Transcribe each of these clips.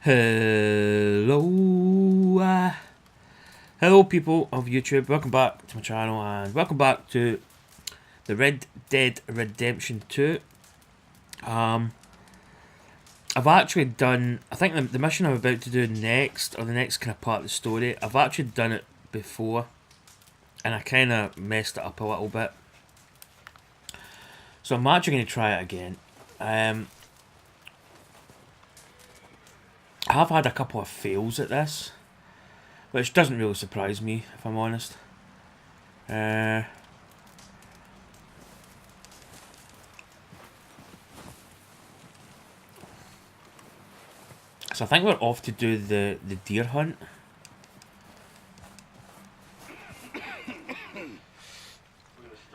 Hello, hello people of YouTube, welcome back to my channel and welcome back to the Red Dead Redemption 2. I've actually done, I think the mission I'm about to do next, or the next kind of part of the story, I've actually done it before and I kind of messed it up a little bit. So I'm actually going to try it again. I have had a couple of fails at this, which doesn't really surprise me, if I'm honest. So I think we're off to do the deer hunt.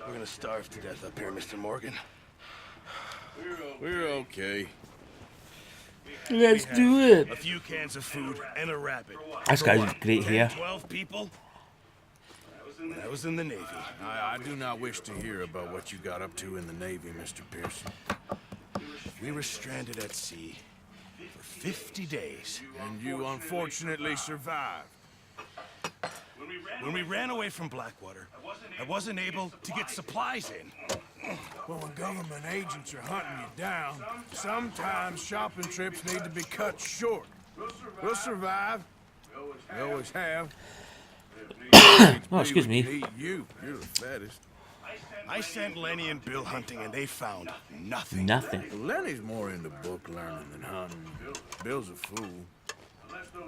We're gonna starve to death up here, Mr. Morgan. We're okay. Let's do it. A few cans of food and a rabbit. This guy's great here. 12 people? I was in the Navy. I do not wish to hear about what you got up to in the Navy, Mr. Pearson. We were stranded at sea for 50 days. And you unfortunately survived. When we ran away from Blackwater, I wasn't able to get supplies in. Well, when government agents are hunting you down, sometimes shopping trips need to be cut short. We'll survive. We always have. Oh, excuse me. Eat you. You're the fattest. I sent Lenny and Bill hunting and they found nothing. Nothing. Well, Lenny's more into book learning than hunting. Bill's a fool.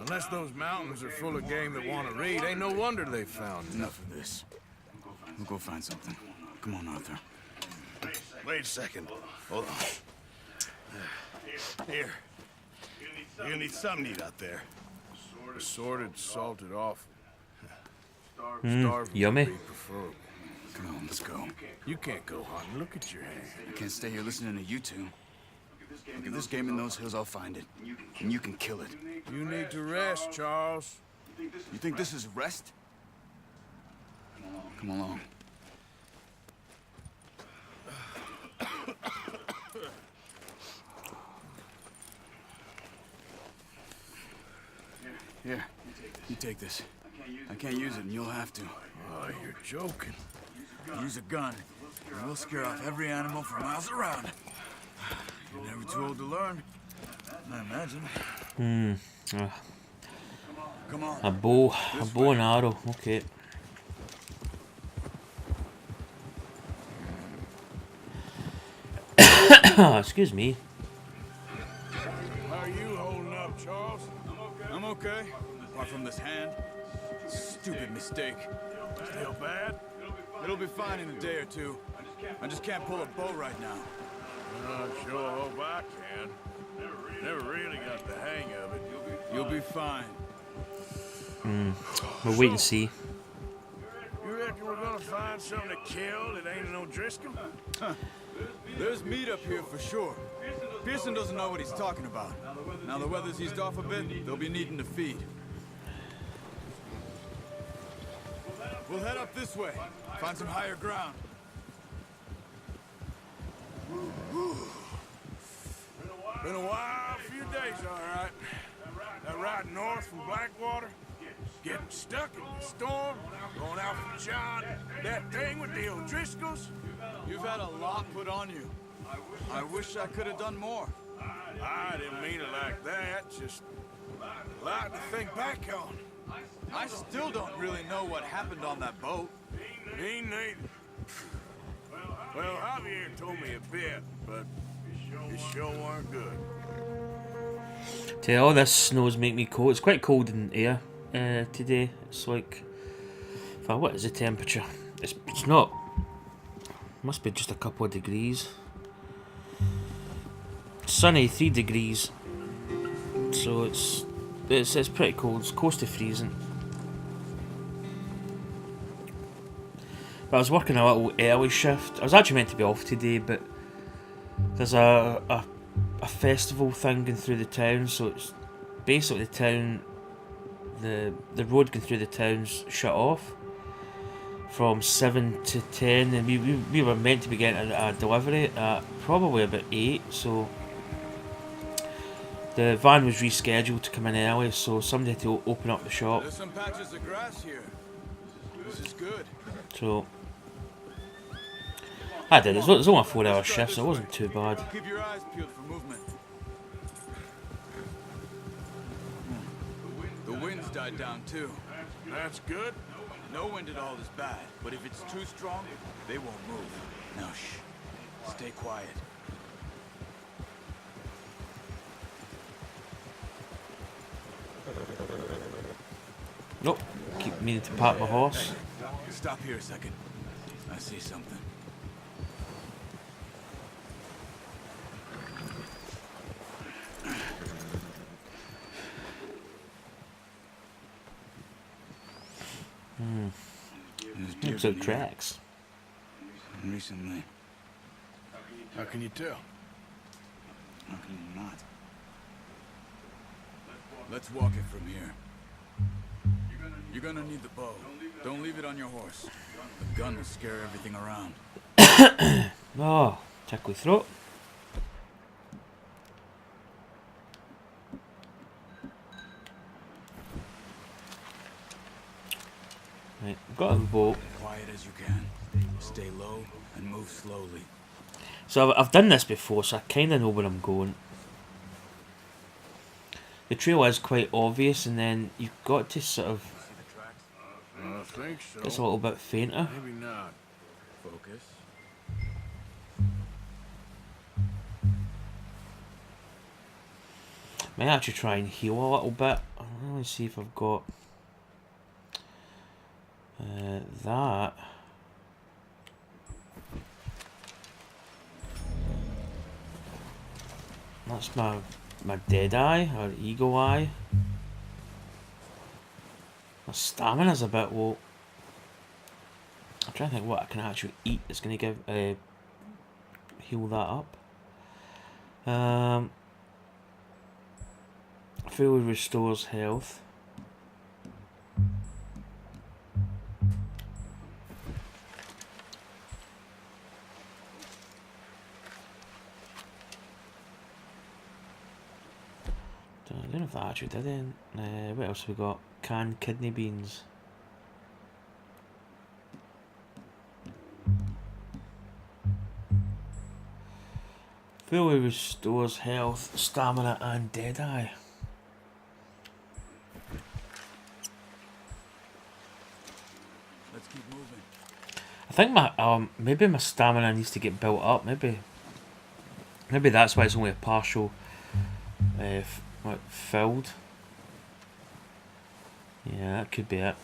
Unless those mountains are full of game that want to read, ain't no wonder they found Enough of this. We'll go find something. Come on, Arthur. Wait a second. Hold on. Here. You're gonna need something to eat out there. assorted, salted offal. Yummy. would be preferable. Come on, let's go. You can't go hunting. Look at your hand. I can't stay here listening to you two. Look, if there's game in those hills, I'll find it. And you can kill it. You need to rest, Charles. You think this is rest? Come along. Here, you take this. I can't use it, and you'll have to. Oh, you're joking. Use a gun, and we'll scare off every animal for miles around. You're never too old to learn, I imagine. Come on. A bow and arrow. Okay. Excuse me. How are you holding up, Charles? I'm okay. Apart from this hand. Stupid mistake. Still bad? It'll be fine in a day or two. I just can't pull a bow right now. I sure hope I can. Never really got the hang of it. You'll be fine. We'll wait and see. You reckon we're gonna find something to kill that ain't no Driscoll? There's meat up here for sure. Pearson doesn't know what he's talking about. Now the weather's eased off a bit, they'll be needing to feed. We'll head up this way. Find some higher ground. Been a wild few days, all right. That ride north from Blackwater, getting stuck in the storm, going out from John, that thing with the O'Driscolls. You've had a lot put on you. I wish I could have done more. I didn't mean it like that, just a lot to think back on. I still don't really know what happened on that boat. Me neither. Well, Javier told me a bit, but it sure weren't good. Tell you, all this snows make me cold. It's quite cold in air today. It's like, what is the temperature? It's not. Must be just a couple of degrees. Sunny, 3 degrees. So it's pretty cold. It's close to freezing. But I was working a little early shift. I was actually meant to be off today, but there's a festival thing going through the town, so it's basically the town, the road going through the town's shut off from 7 to 10, and we were meant to be getting a delivery at probably about 8, so The van was rescheduled to come in early, so somebody had to open up the shop. There's some patches of grass here. This is good. So I did. It was only a 4-hour shift, so it wasn't too bad. Keep your eyes peeled for movement. The wind's died down too. That's good. No wind at all is bad, but if it's too strong, they won't move. Now shh. Stay quiet. Nope. Keep meaning to pat my horse. Stop here a second. I see something. Looks like tracks. Recently. How can you tell? How can you not? Let's walk it from here. You're gonna need the bow. Don't leave it on your horse. The gun will scare everything around. Oh, tickly throat. Right, got a boat. Quiet as you can. Stay low and move slowly. So I've done this before, so I kind of know where I'm going. The trail is quite obvious, and then you've got to sort of. I think so. It's a little bit fainter. Maybe not. Focus. Might actually try and heal a little bit. Let me see if I've got that. That's my dead eye or eagle eye. My stamina's a bit low. I'm trying to think what I can actually eat that's going to give heal that up. Fully restores health. I don't know if that actually did it. What else have we got? Canned kidney beans. Fully restores health, stamina, and deadeye. Let's keep moving. I think my maybe my stamina needs to get built up. Maybe that's why it's only a partial filled. Yeah, that could be it.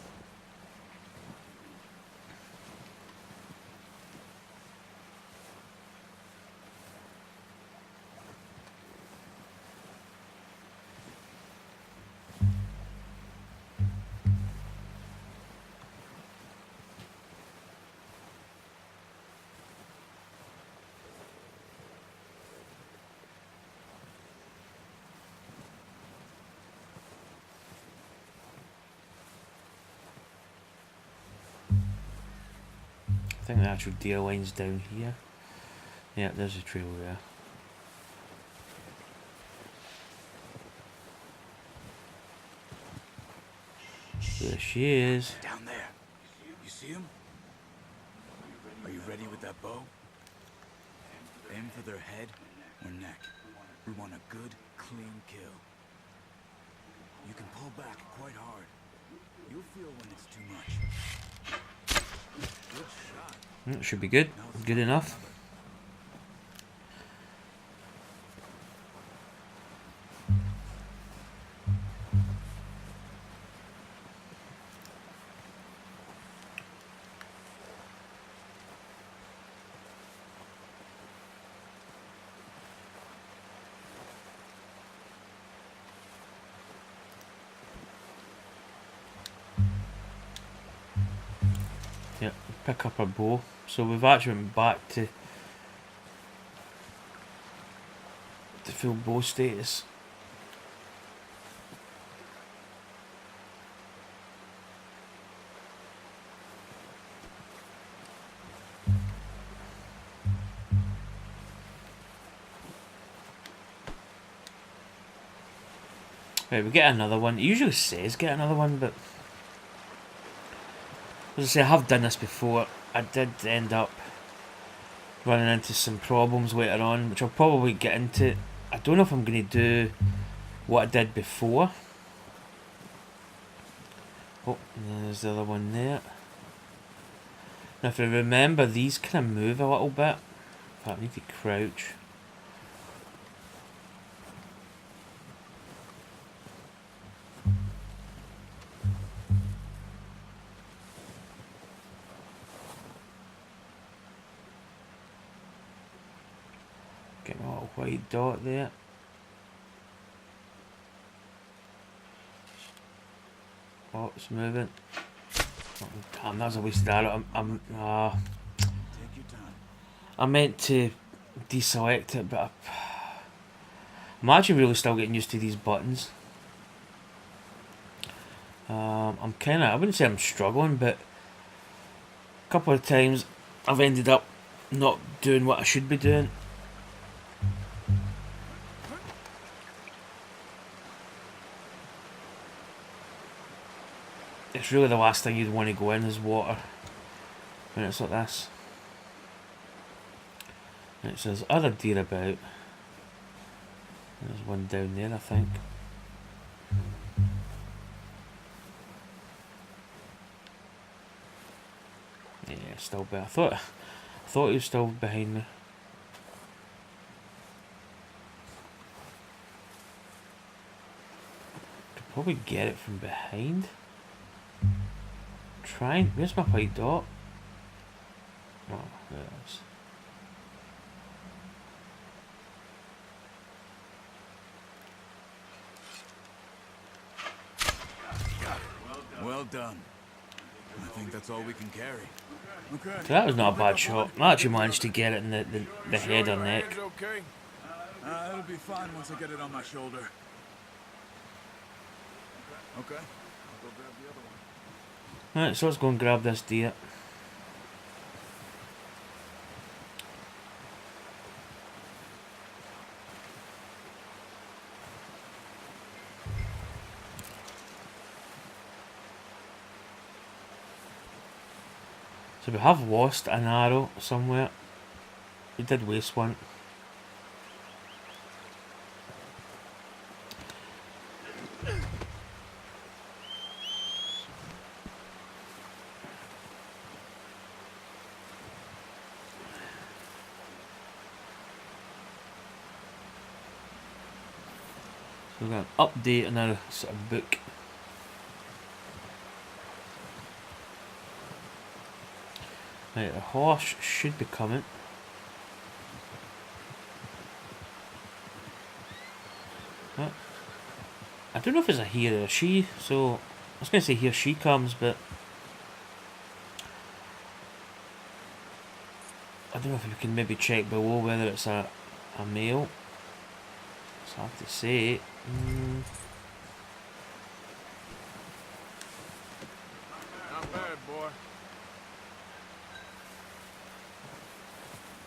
I think the actual deer line's down here. Yeah, there's a trail there. There she is. Down there. You see him? Are you ready with that bow? Aim for their head or neck. We want a good, clean kill. You can pull back quite hard. You'll feel when it's too much. Good shot. Should be good. Good enough. Yep, pick up our bow. So we've actually went back to full bow status. Right, we get another one. It usually says get another one, but as I say, I have done this before. I did end up running into some problems later on, which I'll probably get into. I don't know if I'm going to do what I did before. Oh, and there's the other one there. Now if I remember, these kind of move a little bit. In fact, I need to crouch. Get my little white dot there. Oh, it's moving. Oh, damn, that was a waste of arrow. I meant to deselect it, but I'm actually really still getting used to these buttons. I'm kind of, I wouldn't say I'm struggling, but a couple of times I've ended up not doing what I should be doing. It's really the last thing you'd want to go in is water when it's like this. And it says other deer about. There's one down there, I think. Yeah, still better. I thought he was still behind me. Could probably get it from behind. Trying. Where's my white dot? Oh, there it is. Well done. I think that's all we can carry. Okay. So that was not a bad shot. I actually managed to get it in the head or neck. Hands okay? It'll be fine once I get it on my shoulder. Okay. I'll go grab the other one. Right, so let's go and grab this deer. So we have lost an arrow somewhere. We did waste one. So we're going to update on our sort of book. Right, the horse should be coming. Oh. I don't know if it's a he or a she, so I was going to say here she comes, but I don't know if we can maybe check below whether it's a male. It's hard to say. Not bad, boy.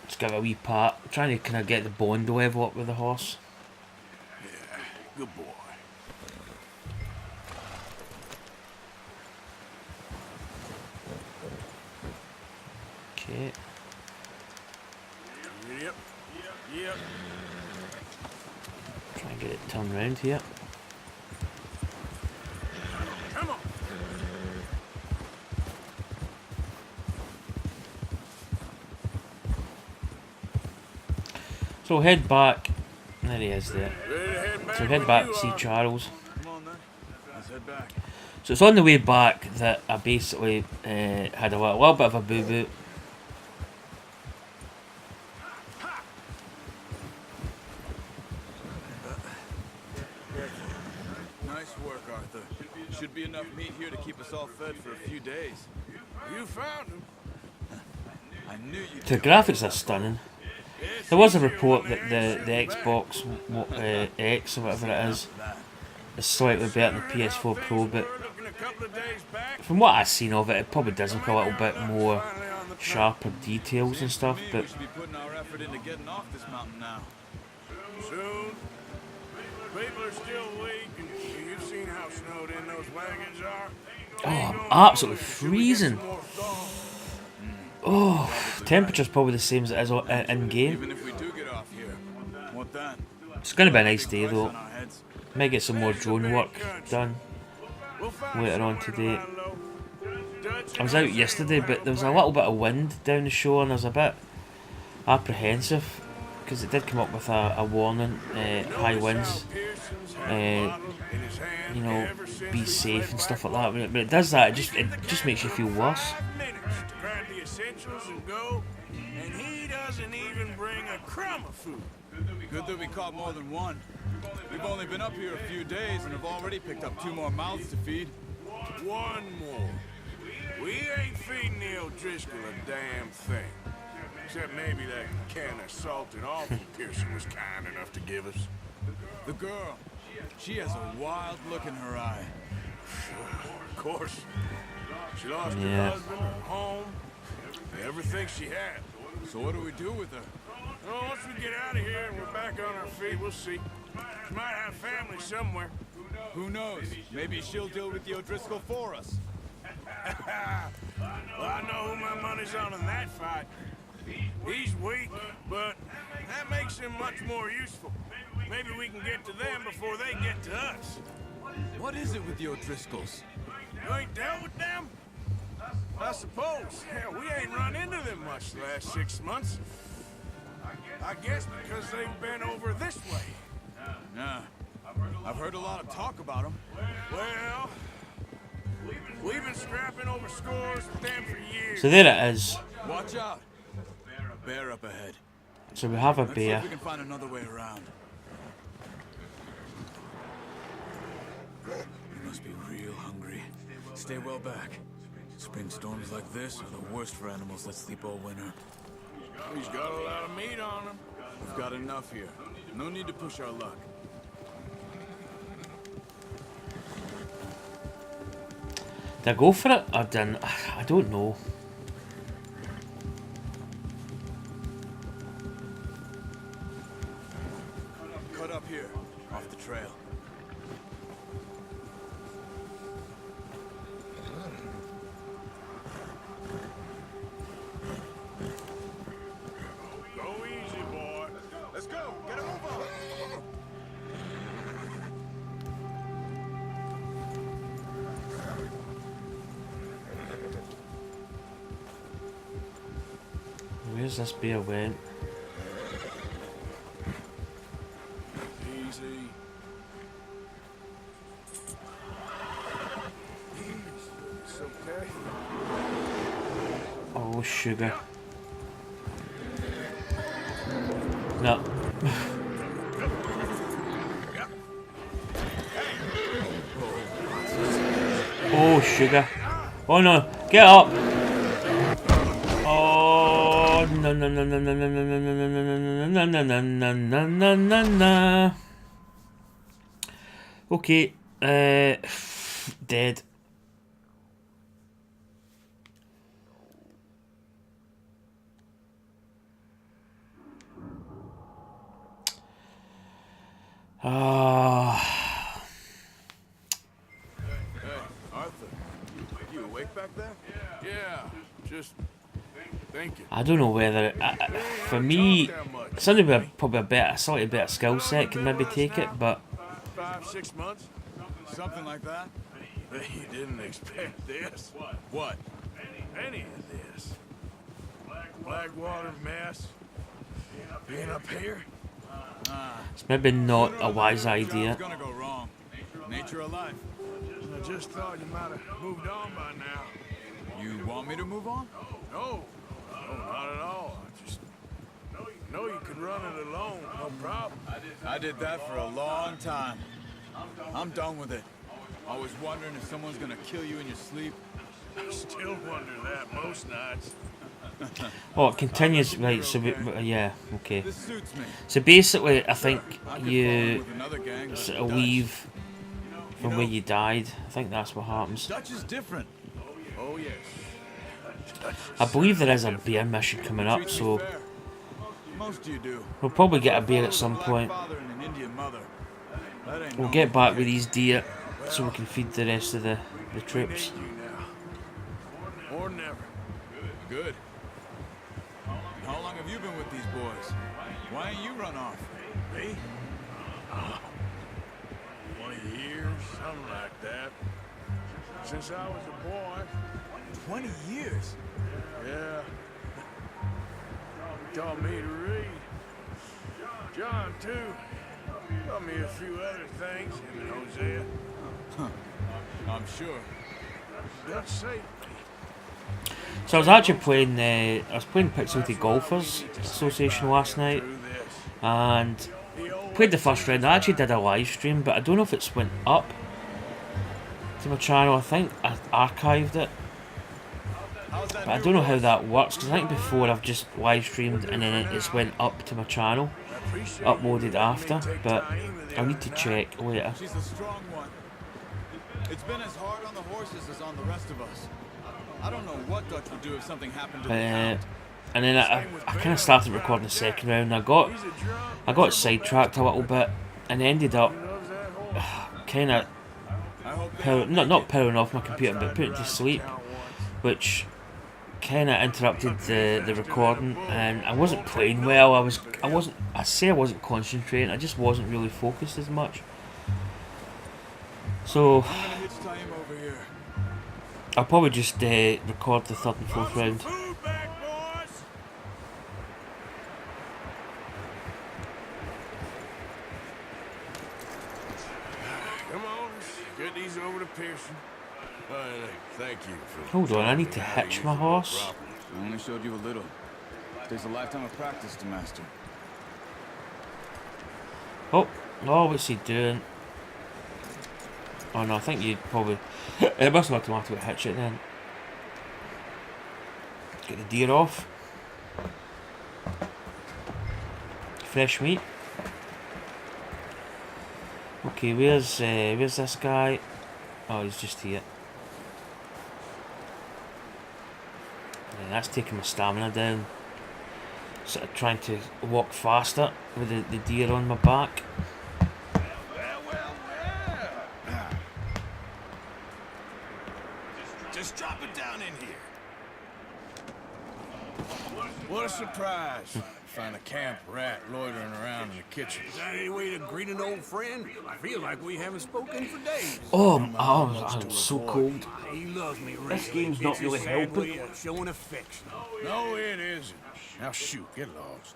Just give it a wee pat. I'm trying to kind of get the bond level up with the horse. Yeah, good boy. Okay. Yep. Yep. Try and get it turned round here. Come on. So head back. There he is there. Ready to head back? So head when back you to see are. Charles. Come on then. Let's head back. So it's on the way back that I basically had a little bit of a boo-boo. Nice work, Arthur. Should be enough meat here to keep us all fed for a few days. You found him. I knew you'd The do it. graphics are stunning. There was a report that the Xbox X or whatever it is slightly better than the PS4 Pro, but Looking a couple of days back. from what I've seen of it, it probably does look a little bit more Finally on the track. sharper details and stuff, We but should be putting our effort into getting off this mountain now. Soon. People are still weak, and you've seen how snowed in those wagons are. Oh, I'm absolutely freezing. Oh, temperature's probably the same as it is in game. Even if we do get off here, what then? It's gonna be a nice day though. On our heads. Might get some more drone work done later on today. I was out yesterday, but there was a little bit of wind down the shore, and I was a bit apprehensive because it did come up with a warning, high winds. You know, be safe and stuff like that. But it does that. It just makes you feel worse. And he doesn't even bring a crumb of food. Good that we caught more than one. We've only been up here a few days and have already picked up 2 more mouths to feed. One more. We ain't feeding the O'Driscoll a damn thing. Except maybe that can of salted offal Pearson was kind enough to give us. The girl, she has a wild look in her eye. Of course. She lost her husband, her home, everything she had. So what do we do with her? Well, once we get out of here and we're back on our feet, we'll see. She might have family somewhere. Who knows? Maybe she'll deal with the O'Driscoll for us. Well, I know who my money's on in that fight. He's weak, but that makes him much more useful. Maybe we can get to them before they get to us. What is it with the O'Driscolls? You ain't dealt with them? I suppose. Hell, we ain't run into them much the last 6 months. I guess because they've been over this way. Yeah. I've heard a lot of talk about them. Well, we've been scrapping over scores with them for years. So there it is. Watch out. A bear up ahead. So we have a Let's see bear. if we can find another way around. You must be real hungry. Stay well back. Spring storms like this are the worst for animals that sleep all winter. He's got a lot of meat on him. We've got enough here. No need to push our luck. Did I go for it? I didn't. I don't know. Cut up here, off the trail. Go easy, boy. Let's go. Get a move on. Where's this bear went? Easy. It's okay. Oh, sugar. No. Oh, sugar. Oh no. Get up. Oh no no no no no no no no no no no no no no no no no no. Okay. Dead. Ah. Hey, Arthur. You awake back there? Yeah. Just thinking. I don't know whether for me somebody with probably a slightly better skill set can maybe take it, but 5, 6 months? Something like that? You didn't expect this. What? Any of this. Blackwater mess. Being up here? it's maybe not a wise It's idea. gonna go wrong. Nature of life. I just thought you might have moved on by now. You want me to move on? No, not at all. I just know you can run it alone, no problem. I did that for a long time. I'm done with it. Always wondering if someone's gonna kill you in your sleep. I still wonder that most nights. Oh, it continues, right, so yeah, okay. This suits me. So basically, I think I could you fall with another gang like sort the of Dutch. leave from where you died. I think that's what happens. Dutch is different. Oh, yes. I believe there is a bear mission coming up, Treat me so fair. Most of you do. we'll probably get a bear at some Black point. father and an Indian mother. we'll get back with these deer so we can feed the rest of the troops. You now. Or never. Good. How long have you been with these boys? Why ain't you run off? Me? 20 years, something like that. Since I was a boy. 20 years? Yeah. He taught me to read. John, too. Taught me a few other things, him and Hosea. I'm sure. God save me. So I was actually playing Pixelated Golfers Association last night, and played the first round. I actually did a live stream, but I don't know if it's went up to my channel. I think I archived it, but I don't know how that works, because I think before I've just live streamed and then it's went up to my channel, uploaded after, but I'll need to check later. She's a strong one. It's been as hard on the horses as on the rest of us. I don't know what Dutch would do if something happened to the And then I kind of started recording the second round. I got sidetracked a little bit and ended up kind of not powering off my computer, but putting it to sleep, which kind of interrupted the recording. And I wasn't playing well. I wasn't concentrating. I just wasn't really focused as much. So I'll probably just record the third and fourth round. Food back, boys! Come on, let's get these over to Pearson. Thank you for... Hold on, I need to hitch my horse. I only showed you a little. Takes a lifetime of practice to master. Oh, what's he doing? Oh no, I think you'd probably... It must have automatically hitch it then. Get the deer off. Fresh meat. Okay, where's this guy? Oh, he's just here. Yeah, that's taking my stamina down. Sort of trying to walk faster with the deer on my back. Just drop it down in here. What a surprise. Find a camp rat loitering around in the kitchen. Is that any way to greet an old friend? I feel like we haven't spoken for days. I'm so cold. He loves me, Ray. This game's not It's really a sad helping. way of showing affection. No, it isn't. Now shoot, get lost.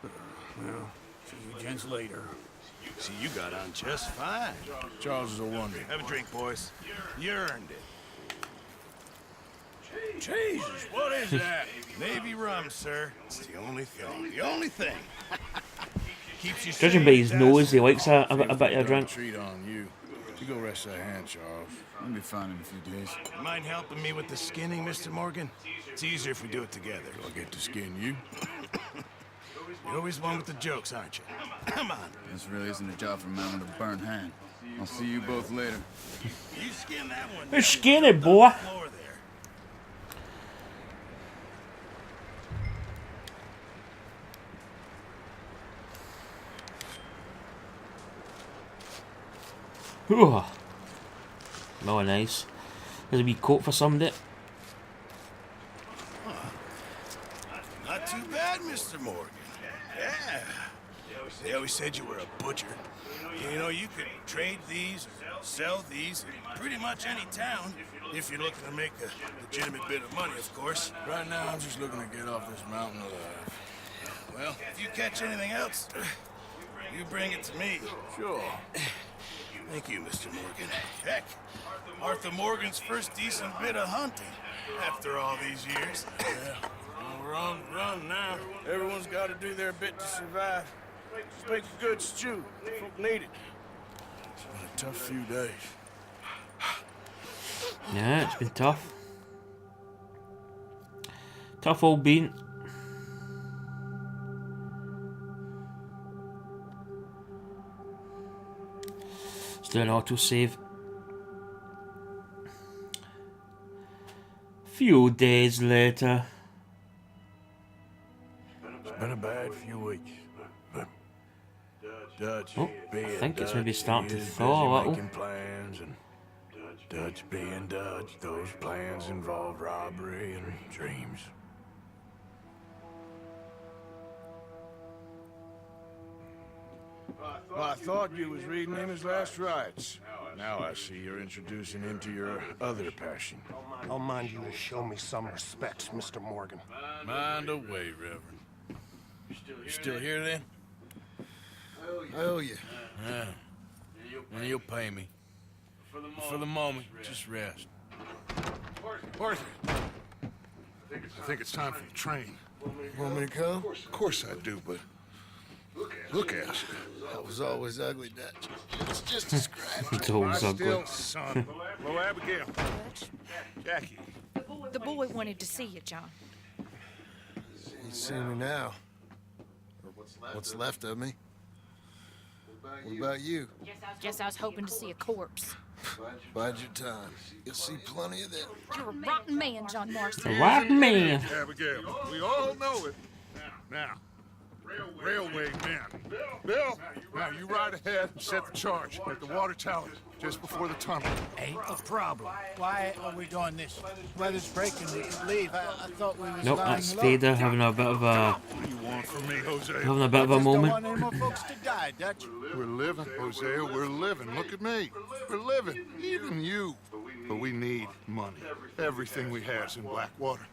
Well, see you gents later. See, you got on just fine. Charles is a wonder. Have a drink, boys. You earned it. Jesus, what is that? Navy rum, sir. It's the only thing. The only thing. Keeps you Judging by his nose, he likes a Seems bit of a like drink. treat on you. You go rest that hand, Charles. I'll be fine in a few days. Mind helping me with the skinning, Mr. Morgan? It's easier if we do it together. Do I get to skin you? You're always one with the jokes, aren't you? Come on. This really isn't a job for a man with a burnt hand. I'll see you both later. You skin that one. You're skinny, boy. Floor there. Ooh. Oh, nice. There's a wee coat for somebody. Not too bad, Mr. Morgan. Yeah. They always said you were a butcher. You know, you could trade these or sell these in pretty much any town if you're looking to make a legitimate bit of money, of course. Right now, I'm just looking to get off this mountain alive. Well, if you catch anything else, you bring it to me. Sure. Thank you, Mr. Morgan. Heck, Arthur Morgan's first decent bit of hunting after all these years. Yeah. Well, we're on the run now. Everyone's got to do their bit to survive. Just make a good stew. Folk need it. It's been a tough few days. Yeah, it's been tough. Tough old bean. Let's do an autosave. Few days later. It's been a bad few weeks, but Dutch Oh, I being think it's Dutch, maybe starting he to is thaw a busy little. making plans, and Dutch being Dutch, those plans involve robbery and dreams. Well, I thought you was reading in his last rites. Now I see you're introducing him to your other passion. I'll mind you to show me some respect, Mr. Morgan. Mind away, Reverend. You still here then? I owe you. Yeah. And you'll pay me. For the moment, just rest. Arthur, I think it's time for the train. Want me to come? Of course I do, but look at us. That was always ugly, Dutch. It's just a scratch. It's always ugly. Still, son. Hello, Abigail. Jackie. The boy wanted to see you, John. He's seen me now. Or what's left of me. What about you? Guess I was hoping to see a corpse. Bide your time. You'll see plenty of that. You're a rotten man, John Marston. A rotten man. Abigail, we all know it. Now, railway men. Bill, now you ride ahead and set the charge at the water tower just before the tunnel. Ain't a problem. Why are we doing this? Weather's breaking. We could leave. I thought we was Nope, lying that's low. Vader having a bit of a What do you want from me, Jose? having a bit of a Just don't moment. want any more folks to die, Dutch. We're living, Hosea, we're living. Look at me. We're living. Even you. But we need money. Everything we has in Blackwater.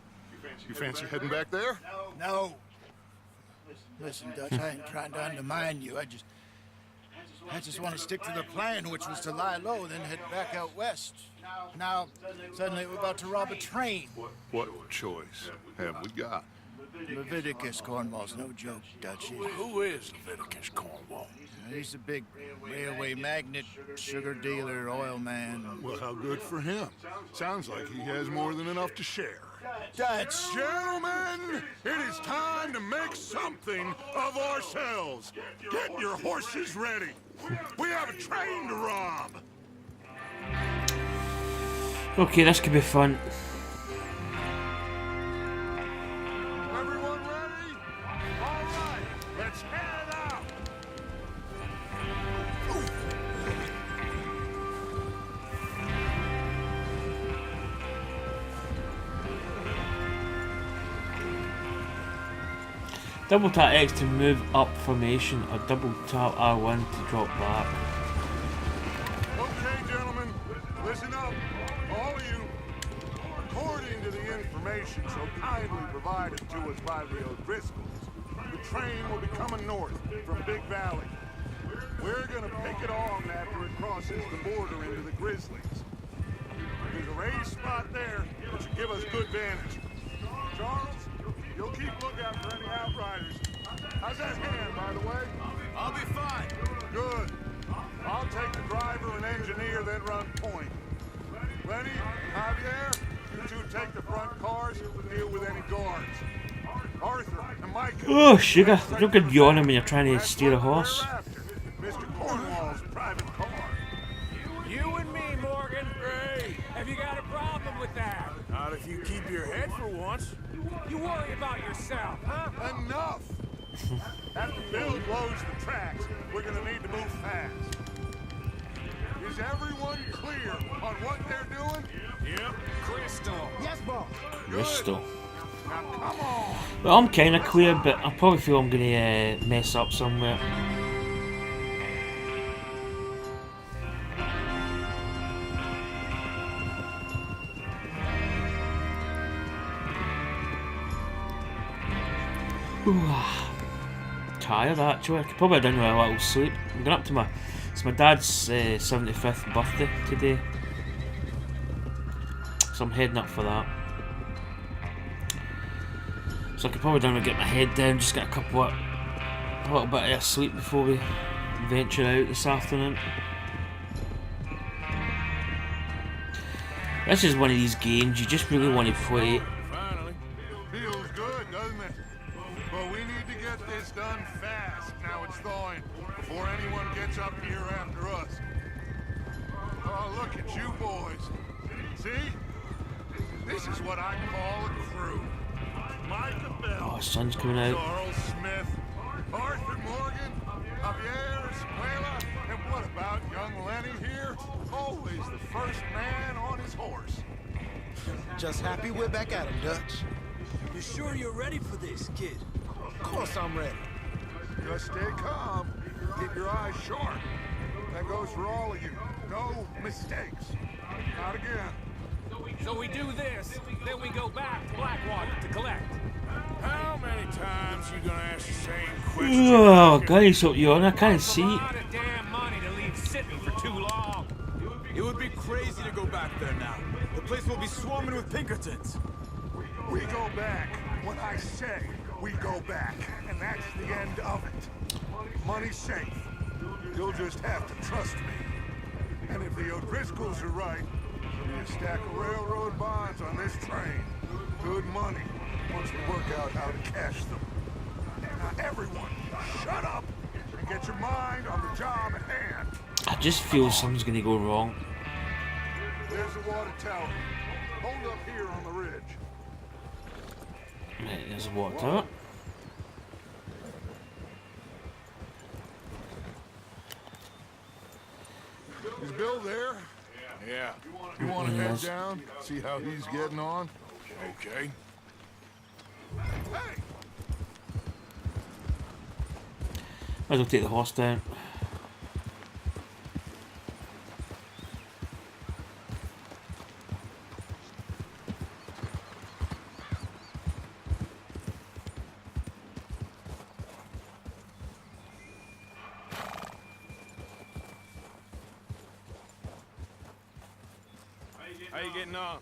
You fancy heading back there? No. Listen, Dutch, I ain't trying to undermine you. I just want to stick to the plan, which was to lie low, then head back out west. Now, suddenly we're about to rob a train. What choice have we got? Leviticus Cornwall's no joke, Dutch. Who is Leviticus Cornwall? He's a big railway magnate, sugar dealer, oil man. Well, how good for him. Sounds like he has more than enough to share. Dutch! Gentlemen, it is time to make something of ourselves. Get your horses ready. We have a train to rob. Okay, this could be fun. Everyone ready? All right, let's head out. Double tap X to move up formation, or double tap R1 to drop back. Okay, gentlemen, listen up, all of you. According to the information so kindly provided to us by the O'Driscolls, the train will be coming north from Big Valley. We're gonna pick it on after it crosses the border into the Grizzlies. There's a raised spot there that should give us good vantage. Charles, you'll keep lookout for any outriders. How's that hand, by the way? I'll be fine. Good. I'll take the driver and engineer, then run point. Lenny, Javier, you two take the front cars and deal with any guards. Arthur and Mike. Oh, sugar. You don't get yawning when you're trying to steer a horse. Mr. Cornwall's private car. You and me, Morgan. Hey, Have you got a problem with that? not if you keep your head for once. You worry about yourself, huh? Enough! After Bill blows the tracks, we're gonna need to move fast. Is everyone clear on what they're doing? Yep. Crystal. Yes, boss. Crystal. Now come on! Well, I'm kind of clear, but I probably feel I'm going to mess up somewhere. Tired actually. I could probably have done with a little sleep. I'm going up to it's my dad's 75th birthday today, so I'm heading up for that. So I could probably done with get my head down, just get a little bit of sleep before we venture out this afternoon. This is one of these games you just really want to play. Finally. Feels good, doesn't it? But we need to get this done fast. Now it's thawing, before anyone gets up here after us. Oh, look at you boys. See? This is what I call a crew. Micah Bell, Oh, the sun's coming out. Charles Smith, Arthur Morgan, Javier, Escuela, and what about young Lenny here? Always the first man on his horse. Just happy we're back at him, Dutch. You sure you're ready for this, kid? Of course I'm ready. Just stay calm. Keep your eyes sharp. That goes for all of you. No mistakes. Not again. So we do this, then we go back to Blackwater to collect. How many times you gonna ask the same question? Oh, guys, up you on? I can't That's a see. lot of damn money to leave sitting for too long. It would be crazy to go back there now. The place will be swarming with Pinkertons. We go back when I say we go back, and that's the end of it. Money's safe. You'll just have to trust me. And if the O'Driscolls are right, there'll be a stack of railroad bonds on this train. Good money, once we work out how to cash them. Now everyone, shut up and get your mind on the job at hand. I just feel something's gonna go wrong. There's the water tower. Hold up here on the ridge. Right, there's water. Is Bill there? Yeah. You want to Yes. head down, see how he's getting on? Okay. Hey! Might as well take the horse down. How you getting on?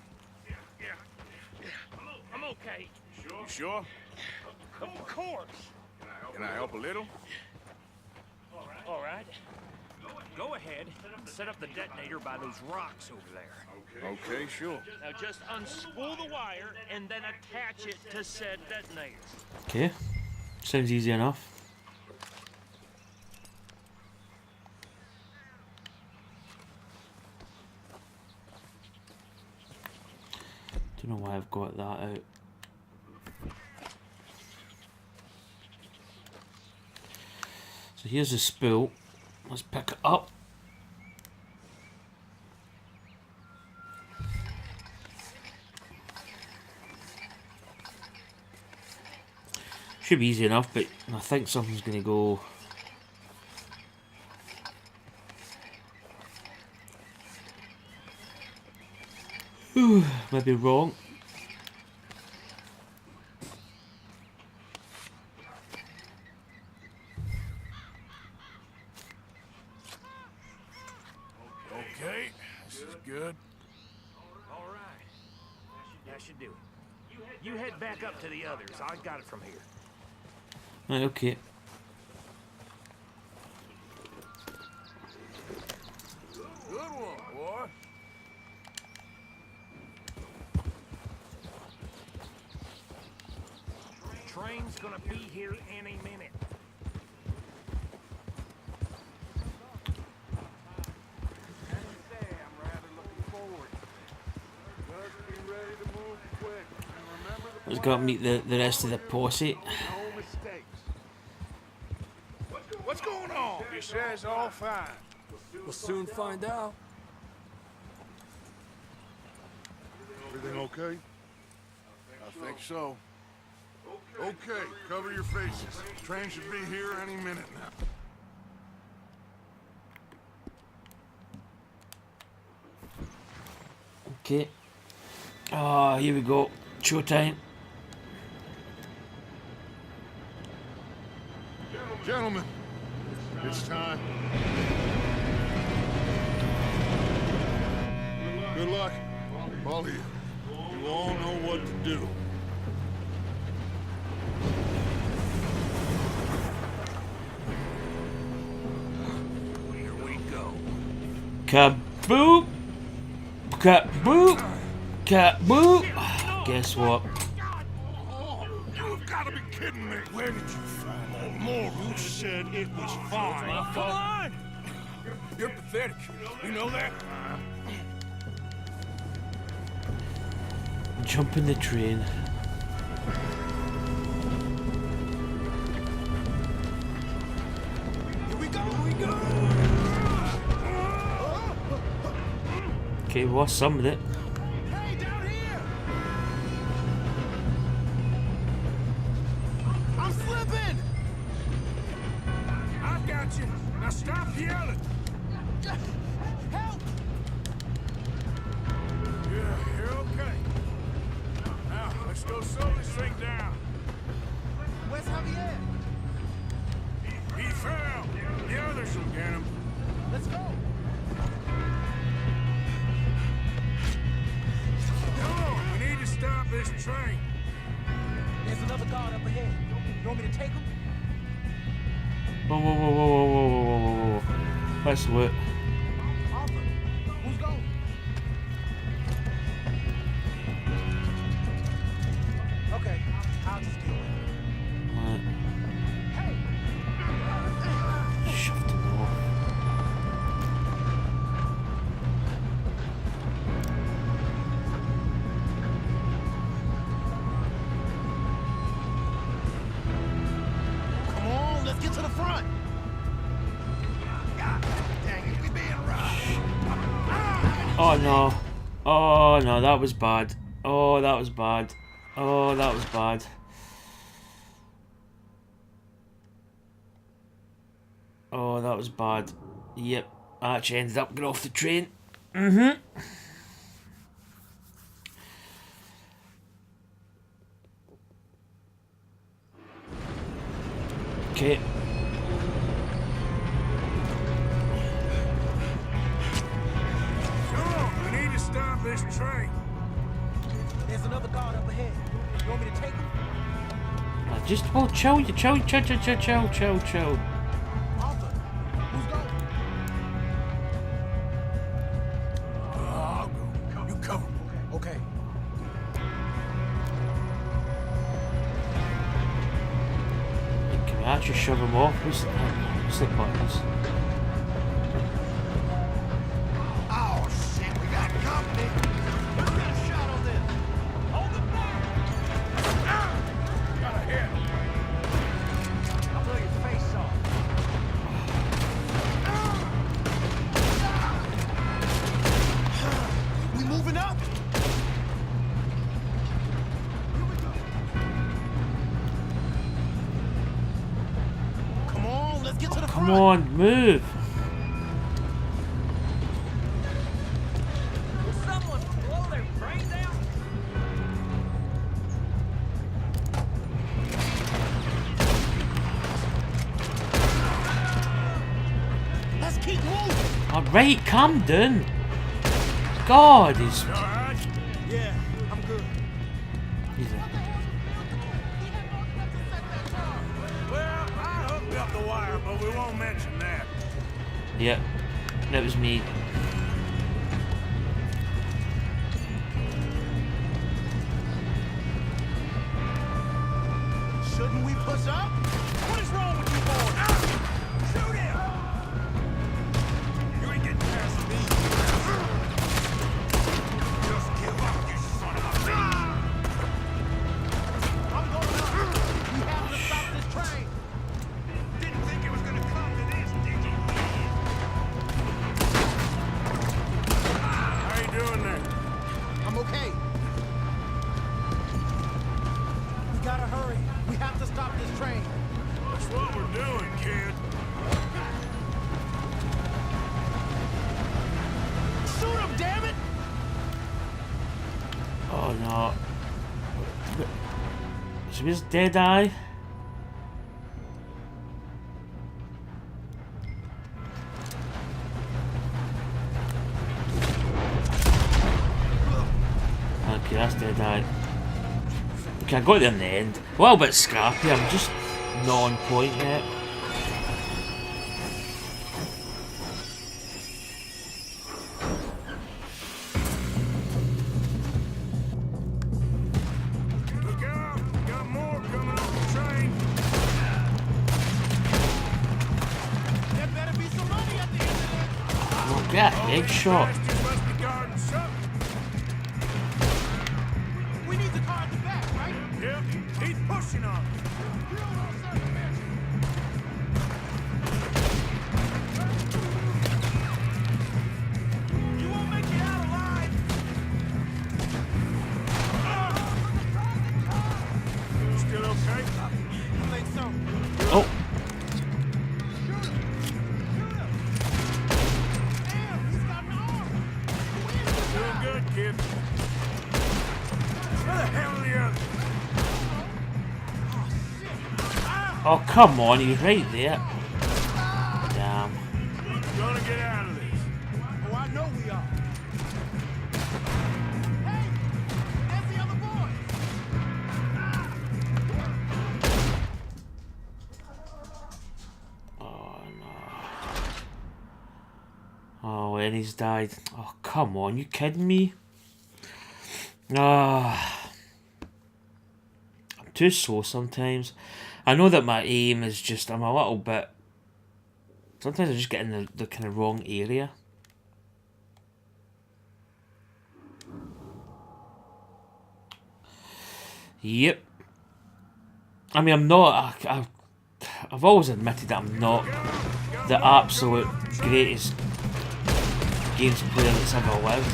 I'm okay. You sure? Of course. Can I help a little? All right. Go ahead and set up the detonator by those rocks over there. Okay, sure. Now just unspool the wire and then attach it to said detonator. Okay, sounds easy enough. Don't know why I've got that out. So here's the spool. Let's pick it up. Should be easy enough, but I think something's going to go. Might be wrong. Okay, this is good. All right. That should do it. You head back up to the others. I got it from here. Right, okay. Good one, boy. Train's gonna be here any minute. Let's go and meet the rest of the posse. No mistakes. What's going on? He says all fine. We'll soon find out. Everything okay? I think so. Okay, cover your faces. Train should be here any minute now. Okay. Ah, here we go. Showtime. Gentlemen, it's time. Good luck, all of you. You all know what to do. Here we go. Kaboop! Kaboop! Kaboop! Guess what? Oh, you've got to be kidding me. Where did you find that? Morgan said it was fine. Come on! You're pathetic. You know that? Jump in the train. Here Okay, we lost some of it. Hey, down here! I'm slipping! I got you. Now stop yelling. Help! Yeah, you're okay. Now, let's go slow this thing down. Where's Javier? He fell. The others will get him. Let's go. Come on, we need to stop this train. There's another guard up ahead. You want me to take him? Whoa, whoa, whoa, whoa, whoa, whoa, whoa, whoa, whoa. Let's look. Arthur, who's going? Okay, I'll just deal with it. Right. Hey! Shoved him off. Come on, let's get to the front. God dang it, we being robbed. Oh no. Oh no, that was bad. Oh, that was bad. Oh, that was bad. Oh, that was bad. Yep, I actually ended up getting off the train. Okay. Come on, we need to stop this train. There's another guard up ahead. You want me to take him? Just chill, chill. Arthur, who's going? I'll go. You cover me. Okay. Can we actually shove him off? What's the buttons? Oh shit, we got company. Let's get a shot on this. Hold the fire. Got a hit. I'll blow your face off. We moving up? Here we go. Come on, let's get to the Come front. on, move. Will someone blow their brains out? Let's keep moving. Alright, calm down. God, he's... You all right? Yeah, I'm good. he's Well, I hooked up the wire, but we won't mention that. yep, that was me. Shouldn't we push up? What is wrong with you boys? Shoot him! You ain't getting past me. Just give up, you son of a bitch. I'm going up. We have to stop this train. Didn't think it was gonna come to this, did you? How you doing there? I'm okay. We gotta hurry. We have to stop this train. That's what we're doing, kid. Shoot him, damn it! Oh no. So where's Deadeye? Okay, that's Deadeye. Okay, I got there in the end. A little bit scrappy, I'm just not on point yet. Look out! Got more coming off the train. There better be some money at the end of this. Oh, get a headshot. Bastards must be guarding something. We need the car at the back, right? Yep, he's pushing on us. Oh, come on, he's right there. Damn. We're gonna get out of this. Oh, I know we are. Hey, there's the other boy. Oh, no. Oh, and he's died. Oh, come on, you kidding me? Ah. I'm too slow sometimes. I know that my aim is just, I'm a little bit... Sometimes I just get in the kind of wrong area. Yep. I mean, I'm not... I've always admitted that I'm not the absolute greatest games player that's ever lived.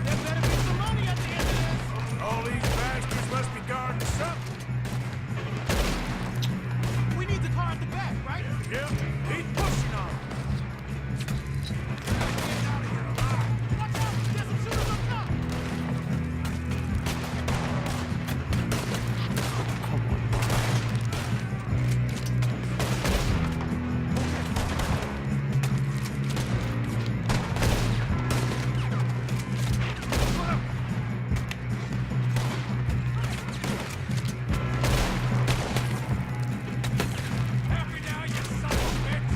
There better be some money at the end of this. All these bastards must be guarding something. We need the car at the back, right? Yep, he's pushing on them. Watch out! There's some shooters up top. Happy now, you son of a bitch!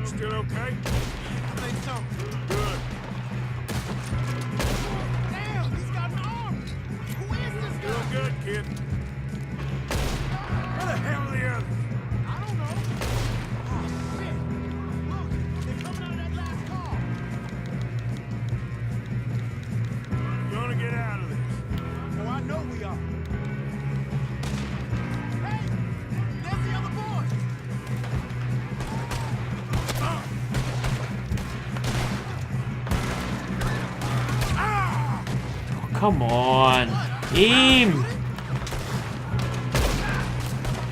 Still okay? I think so. Good. Damn, he's got an arm. Who is this Still guy? good, kid. Where the hell are the others? I don't know. Oh, shit. Look, they're coming out of that last car. We're gonna get out of this. Oh, I know we are. Hey, there's the other boy. Come on. Aim!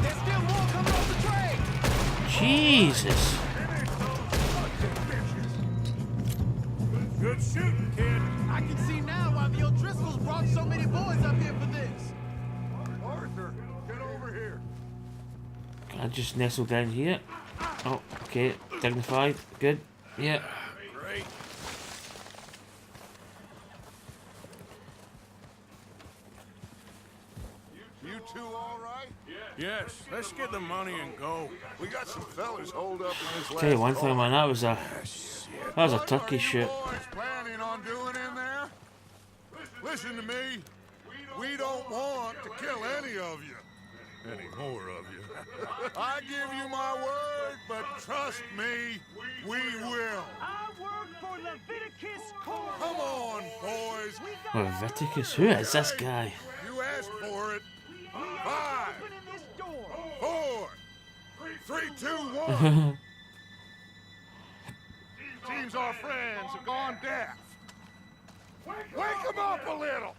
There's still more coming off the train. Jesus. Good shooting, kid. I can see now why the O'Driscolls brought so many boys up here for this. Arthur, get over here. Can I just nestle down here? Oh, okay. Dignified. Good. Yeah. Great. You two all right? Yes, let's get the money and go. We got some fellas holed up in this last Tell you one thing, call. man. That was a turkey What are shoot. you boys planning on doing in there? Listen to me. We don't want to kill any of you. Any more of you. I give you my word, but trust me, we will. I work for Leviticus Court. Come on, boys. Leviticus? Who is this guy? You asked for it. 5, Opening this door. 4, 3, 2, 1. Seems our friends have gone deaf. Wake them up a little.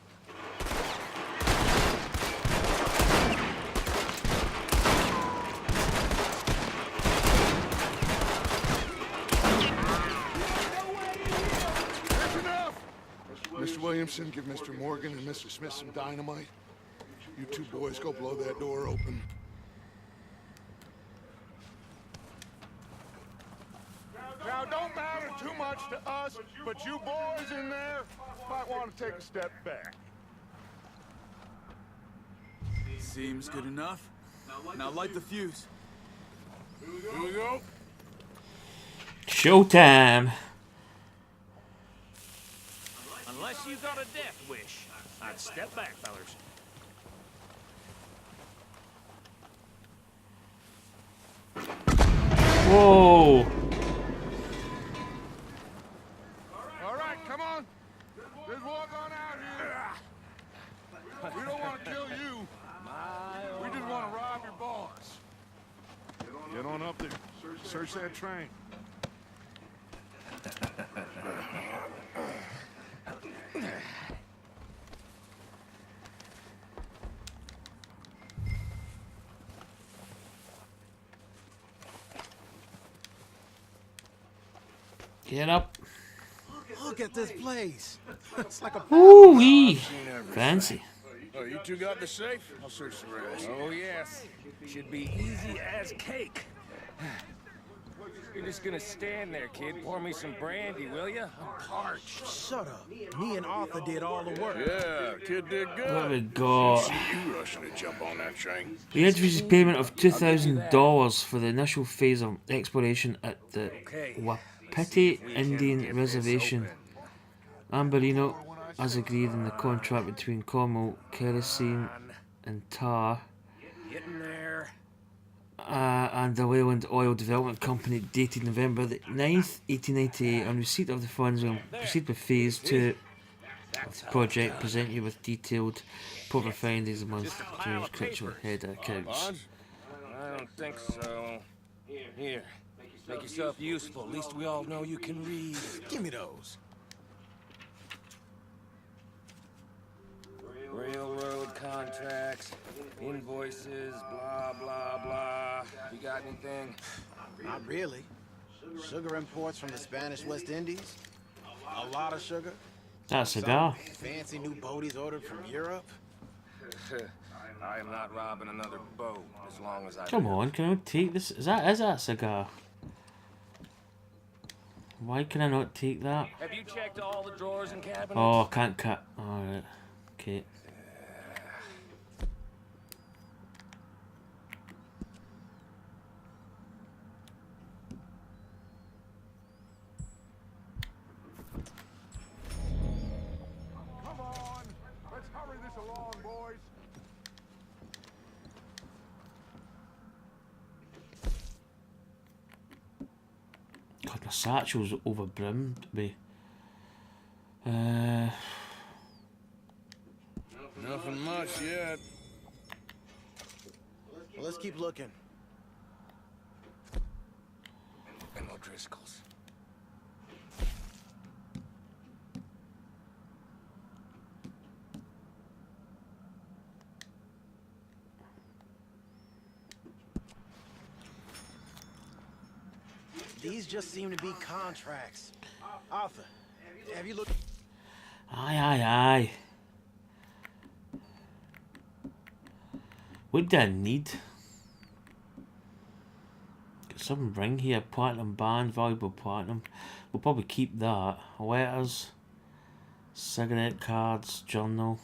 That's enough. Mr. Williamson, give Mr. Morgan and Mr. Smith some dynamite. You two boys go blow that door open. Now, don't matter too much to us, but you boys in there might want to take a step back. Seems good enough. Now light the fuse. Here we go. Showtime. Unless you got a death wish, I'd step back, fellers. Whoa. All right, come on. Let's walk on out here. We don't want to kill you. We just want to rob your boss. Get on up there. Search that train. Get up. Look at this place. It's like a Ooh wee. Fancy. Oh, you two got the safe? I'll search the rest. Oh, yes. Should be easy as cake. You're just gonna stand there, kid. Pour me some brandy, will ya? I'm parched. Shut up. Me and Arthur did all the work. Yeah, kid did good. What have we got? See you rushing to jump on that train. We introduced payment of $2,000 for the initial phase of exploration at the Wapiti Indian Reservation. Amberino, as agreed in the contract between Cornwall, Kerosene and Tar, Getting there. and the Wayland Oil Development Company, dated November the 9th, 1898. On receipt of the funds, we'll proceed with phase 2 of the project, present you with detailed proper findings amongst the critical head accounts. Bonds? I don't think so. Here. Make yourself useful. At least we all know you can read. Give me those. Railroad contracts, invoices, blah, blah, blah. You got anything? Not really. Sugar imports from the Spanish West Indies. A lot of sugar. That's a cigar. Fancy new boaties ordered from Europe. I am not robbing another boat as long as I Come on, can I take this? Is that a cigar? Why can I not take that? Have you checked all the drawers and cabinets? Oh, I can't cut. Alright. Okay. Come on, let's hurry this along, boys. God, my satchel's overbrimmed with. Nothing much yet. Well, let's keep looking. And no Driscolls. These just seem to be contracts. Arthur, have you looked? Aye. What do I need? Got some ring here, platinum band, valuable platinum. We'll probably keep that. Letters, cigarette cards, journal.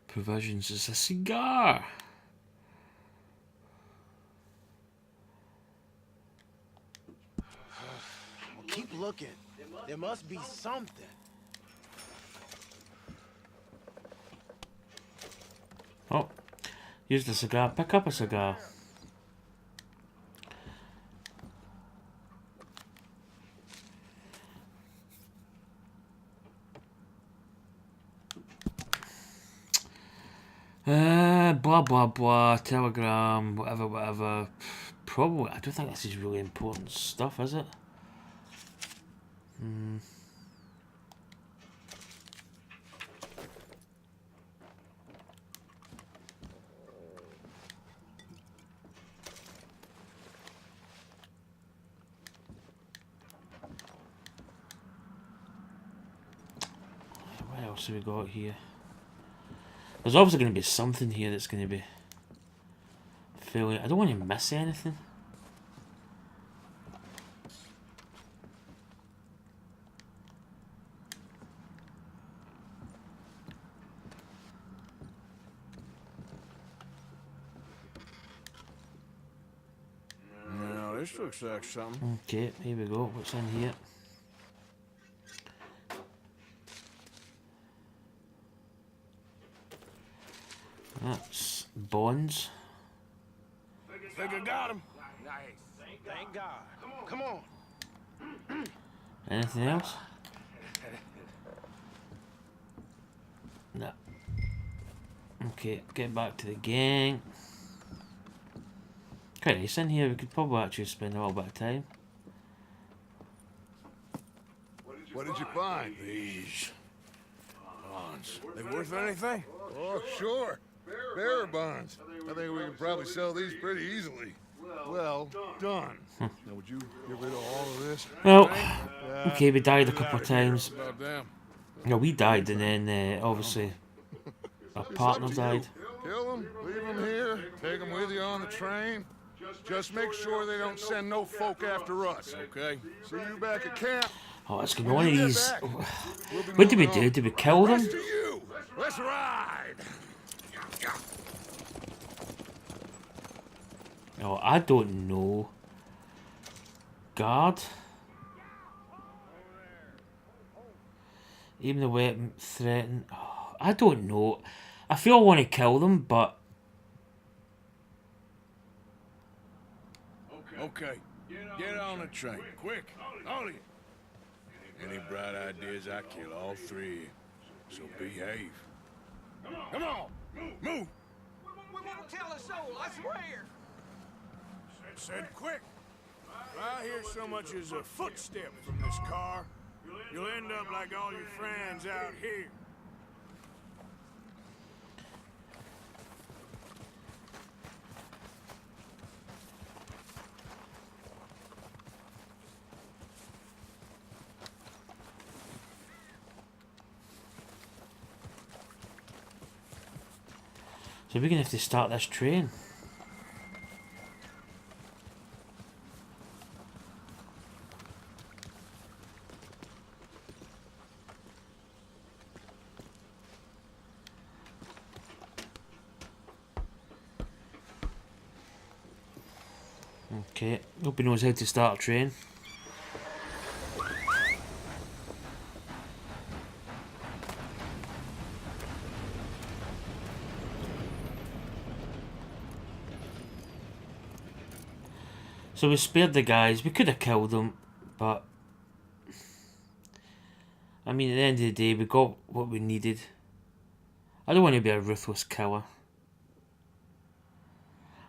Provisions is a cigar. Well, keep looking. There must be something. Oh, use the cigar. Pick up a cigar. Blah blah blah, telegram, whatever. Probably, I don't think this is really important stuff, is it? What else have we got here? There's obviously going to be something here that's going to be fairly... I don't want to miss anything. No, this looks like something. Okay, here we go. What's in here? That's bonds. Think I got him. Nice. Thank God. Come on. Anything else? No. Okay, get back to the gang. Quite nice in here. We could probably actually spend a little bit of time. What did you find? These bonds. They worth anything? Oh, sure. Bearer bonds. I think we can probably sell these pretty easily. Well done. Now, would you get rid of all of this? Well, okay, we died a couple of times. About them. No, we died, and then obviously our partner died. Kill them, leave them here, take them with you on the train. Just make sure they don't send no folk after us, okay? See you back at camp. Oh, it's gonna be one of these. What did we do? Did we kill them? Rest of you. Let's ride. Oh, I don't know. Guard. Even the weapon threaten. Oh, I don't know. I feel I want to kill them, but Okay, get on the train, quick, all of you. Any bright ideas, I kill all three. So behave. Come on, move. We won't tell a soul, I swear. Said quick. If I hear so much as a footstep from this car, you'll end up like all your friends out here. so we're gonna have to start this train. Okay, hope he knows how to start a train. So we spared the guys. We could have killed them, but I mean, at the end of the day, we got what we needed. I don't want to be a ruthless killer. I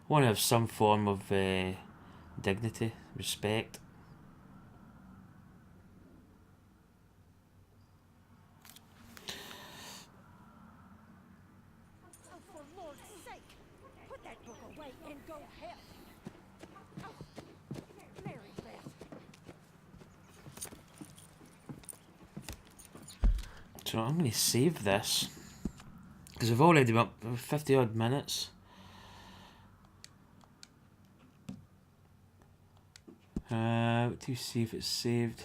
want to have some form of dignity, respect. Oh, for Lord's sake, put that book away and go help. Oh, Mary Beth. So I'm going to save this because we've already been up 50 odd minutes. To see if it's saved.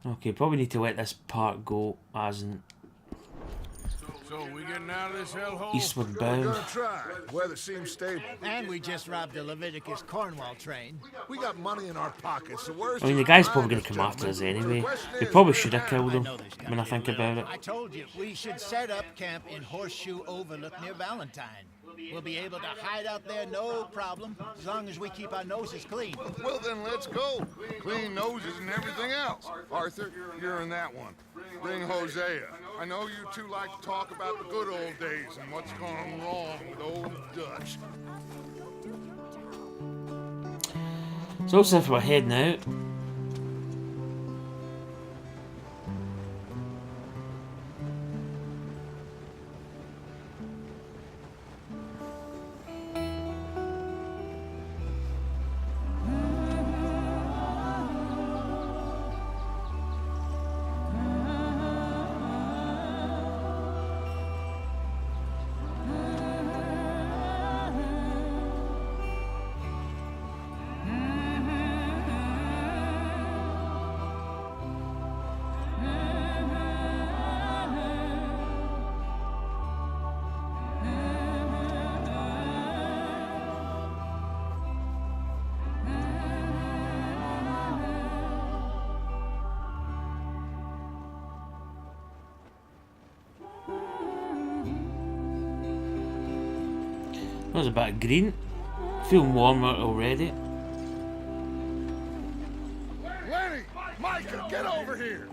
Okay, probably need to let this part go as in So we getting out of this hellhole? eastward We're bound. gonna try. Weather seems stable. And we just robbed the Leviticus Cornwall train. We got money in our pockets, so where's I mean, the guy's probably going to come after us anyway. We probably should have killed him when I think about it. I told you, we should set up camp in Horseshoe Overlook near Valentine. We'll be able to hide out there, no problem, as long as we keep our noses clean. Well, then let's go. Clean noses and everything else. Arthur, you're in that one. Bring Hosea. I know you two like to talk about the good old days and what's gone wrong with old Dutch. So looks as if we're heading out. There's a bit of green. Feeling warmer already. Lenny! Micah, get over here!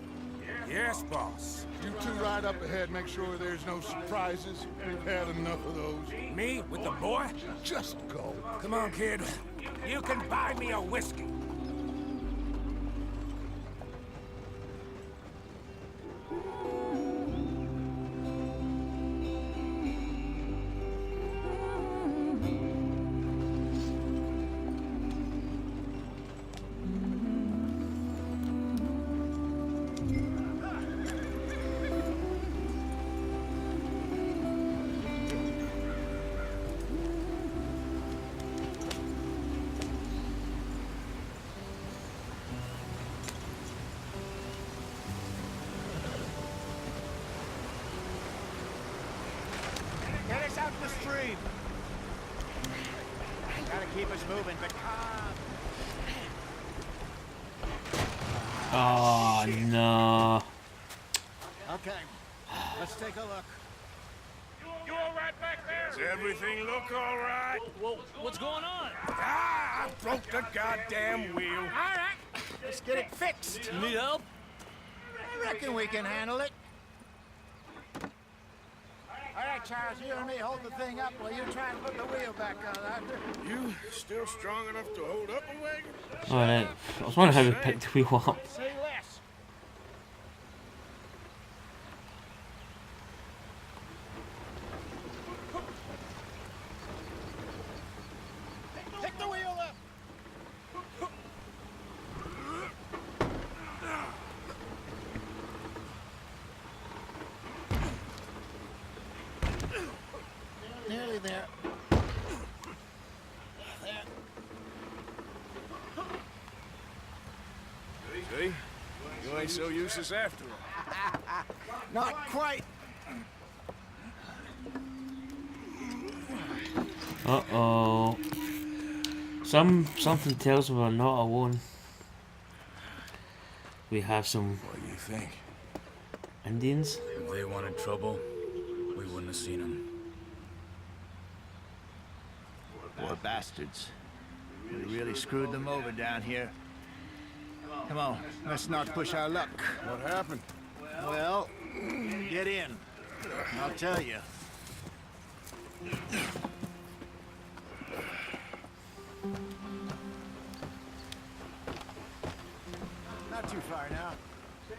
Yes, boss. You two ride up ahead, make sure there's no surprises. We've had enough of those. Me with the boy? Just go. Come on, kid. You can buy me a whiskey. speed. Gotta keep us moving, but calm. Oh no. Okay, let's take a look. You all right back there? Does everything look all right? Well, what's going on? Ah, I broke the goddamn wheel. All right, let's get it fixed. You need help? I reckon we can handle it. All right, Charles, you and me hold the thing up while you try and put the wheel back on that. You still strong enough to hold up a wagon? Alright. I was wondering how we picked the wheel up. Say less. Pick the wheel up. Nearly there. See? You ain't so useless after all. Not quite. Uh-oh. Something tells me we're not alone. We have some What do you think? Indians. If they wanted trouble, we wouldn't have seen them. Poor bastards. We really screwed them over down here. Come on, let's not push our luck. What happened? Well, get in. I'll tell you. Not too far now.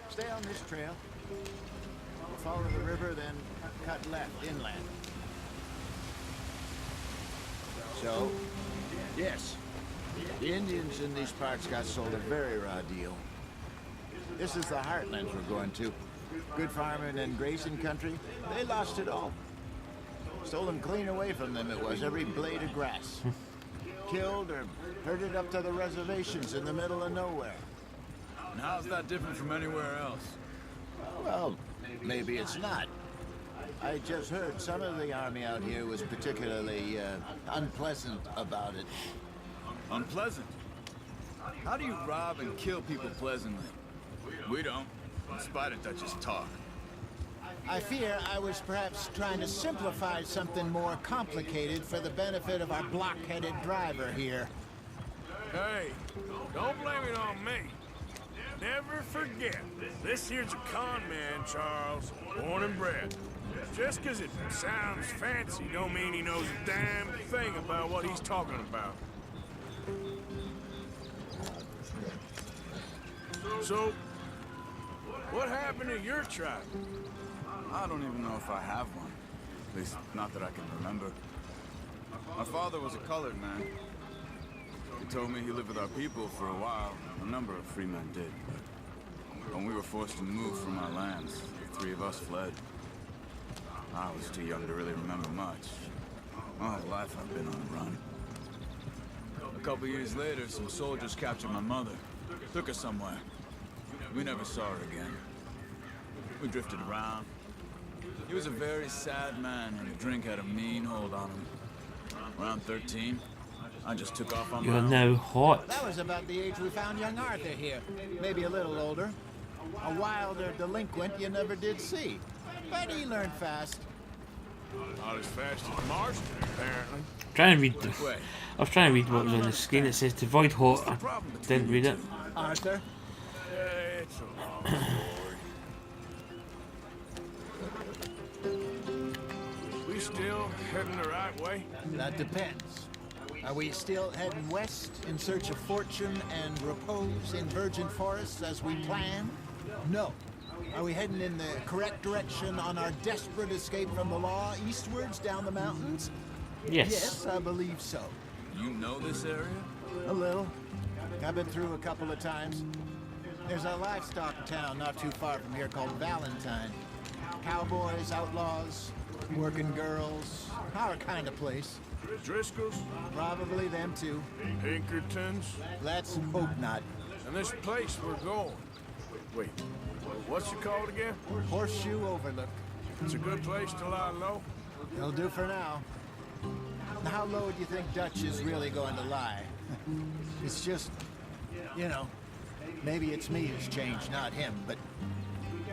Stay on this trail. Follow the river, then cut left inland. So, yes, the Indians in these parts got sold a very raw deal. This is the heartland we're going to. Good farming and grazing country. They lost it all. Stolen clean away from them it was, every blade of grass. Killed or herded up to the reservations in the middle of nowhere. And how's that different from anywhere else? Well, maybe it's not. I just heard some of the army out here was particularly unpleasant about it. Unpleasant? How do you rob and kill people pleasantly? We don't, in spite of Dutch's talk. I fear I was perhaps trying to simplify something more complicated for the benefit of our block-headed driver here. Hey, don't blame it on me. Never forget, this here's a con man, Charles, born and bred. Just 'cause it sounds fancy don't mean he knows a damn thing about what he's talking about. So, what happened to your tribe? I don't even know if I have one. At least, not that I can remember. My father was a colored man. He told me he lived with our people for a while. A number of free men did, but when we were forced to move from our lands, the three of us fled. I was too young to really remember much. My whole life I've been on the run. A couple years later, some soldiers captured my mother. Took her somewhere. We never saw her again. We drifted around. He was a very sad man, and the drink had a mean hold on him. Around 13, I just took off on my You're own. now hot. That was about the age we found young Arthur here. Maybe a little older. A wilder delinquent you never did see. But he learned fast. Not as fast as Marston, apparently. Trying to read. Wait, I was trying to read what was on the screen. It says to avoid hot. I didn't read it. Arthur? It's a long story. We still heading the right way? That depends. Are we still heading west in search of fortune and repose in virgin forests as we planned? No. Are we heading in the correct direction on our desperate escape from the law eastwards down the mountains? Yes. Yes, I believe so. you know this area? A little. I've been through a couple of times. There's a livestock town not too far from here called Valentine. Cowboys, outlaws, working girls, our kind of place. Driscoll's? Probably them too. Pinkertons? Let's hope not. And this place we're going. Wait, what's it called again? Horseshoe Overlook. It's a good place to lie low. It'll do for now. how low do you think Dutch is really going to lie? It's just, you know, maybe it's me who's changed, not him, but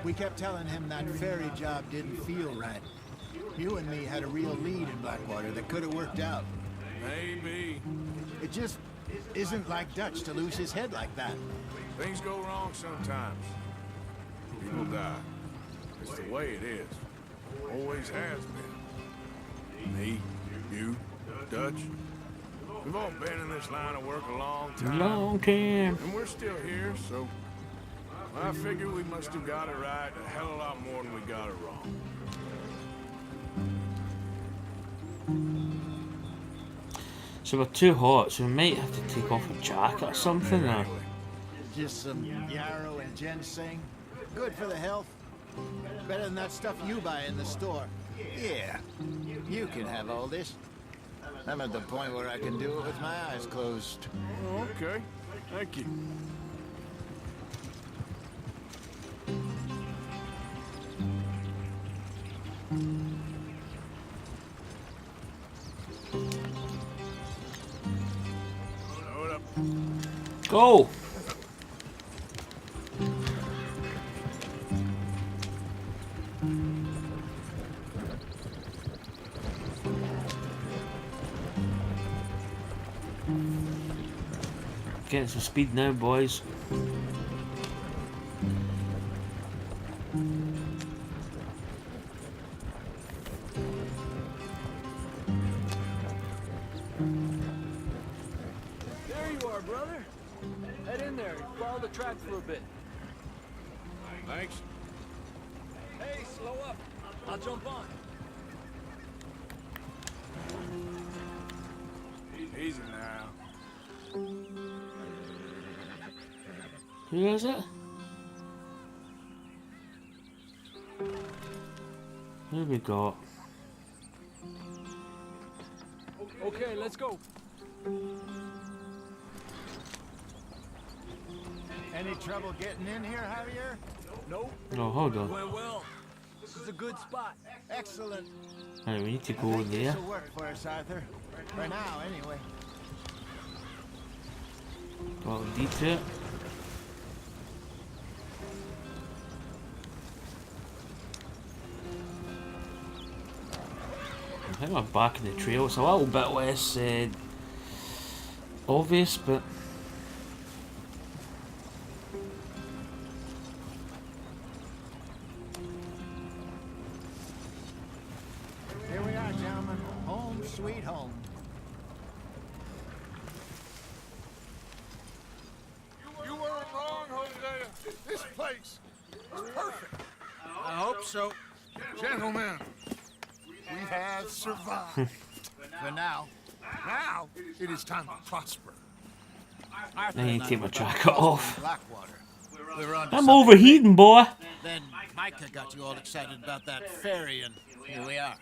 we kept telling him that ferry job didn't feel right. You and me had a real lead in Blackwater that could have worked out. Maybe. It just isn't like Dutch to lose his head like that. Things go wrong sometimes. People die. It's the way it is. Always has been. Me, you, Dutch. We've all been in this line of work a long time. Long time. And we're still here, so I figure we must have got it right a hell of a lot more than we got it wrong. So we're too hot, so we might have to take off a jacket or something. Or... Just some yarrow and ginseng. Good for the health. Better than that stuff you buy in the store. Yeah, you can have all this. I'm at the point where I can do it with my eyes closed. Oh, okay. Thank you. Hold up. Go! Getting some speed now, boys. There you are, brother. Head in there and follow the track for a bit. Thanks. Hey, slow up. I'll jump on. Easy now. Who is it? Who we got? Okay, let's go. Any trouble getting in here, Javier? Nope. Oh, hold on. Went well. This is a good spot. Excellent. Right, we need to go there. This'll work for us, Arthur. For now, anyway. Got a D to it. I think we're back in the trail. It's a little bit less obvious, but Here we are, gentlemen. Home sweet home. You weren't wrong, Hosea. This place is perfect. I hope so. Gentlemen, we have survived. For now. Now, it is time to prosper. Arthur I need and to take I my were back jacket home in off. Blackwater. We were on to I'm something overheating, boy. big. Then Micah got you all excited about that ferry, and here we are.